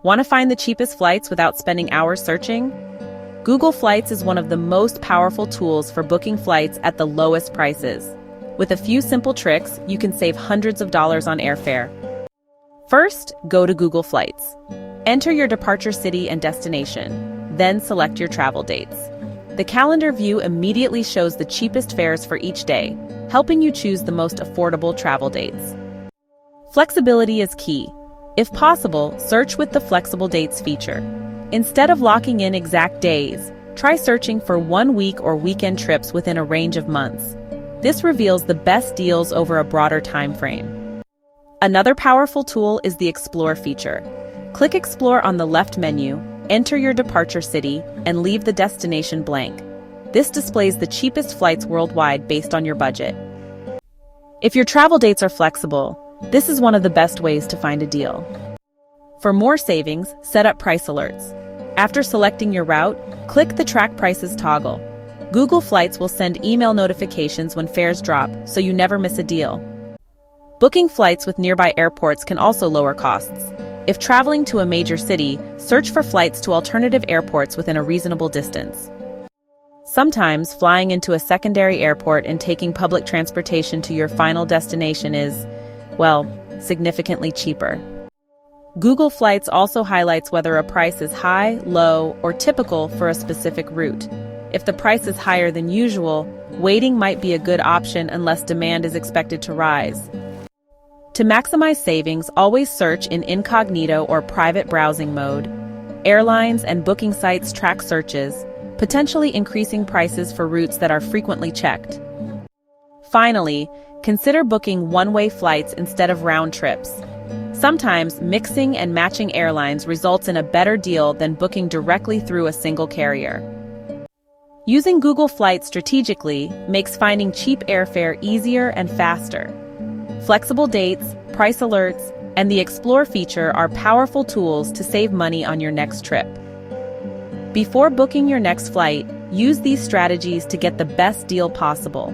Want to find the cheapest flights without spending hours searching? Google Flights is one of the most powerful tools for booking flights at the lowest prices. With a few simple tricks, you can save hundreds of dollars on airfare. First, go to Google Flights. Enter your departure city and destination, then select your travel dates. The calendar view immediately shows the cheapest fares for each day, helping you choose the most affordable travel dates. Flexibility is key. If possible, search with the Flexible Dates feature. Instead of locking in exact days, try searching for 1 week or weekend trips within a range of months. This reveals the best deals over a broader time frame. Another powerful tool is the Explore feature. Click Explore on the left menu, enter your departure city, and leave the destination blank. This displays the cheapest flights worldwide based on your budget. If your travel dates are flexible, this is one of the best ways to find a deal. For more savings, set up price alerts. After selecting your route, click the Track Prices toggle. Google Flights will send email notifications when fares drop, so you never miss a deal. Booking flights with nearby airports can also lower costs. If traveling to a major city, search for flights to alternative airports within a reasonable distance. Sometimes, flying into a secondary airport and taking public transportation to your final destination is, well, significantly cheaper. Google Flights also highlights whether a price is high, low, or typical for a specific route. If the price is higher than usual, waiting might be a good option unless demand is expected to rise. To maximize savings, always search in incognito or private browsing mode. Airlines and booking sites track searches, potentially increasing prices for routes that are frequently checked. Finally, consider booking one-way flights instead of round trips. Sometimes, mixing and matching airlines results in a better deal than booking directly through a single carrier. Using Google Flights strategically makes finding cheap airfare easier and faster. Flexible dates, price alerts, and the Explore feature are powerful tools to save money on your next trip. Before booking your next flight, use these strategies to get the best deal possible.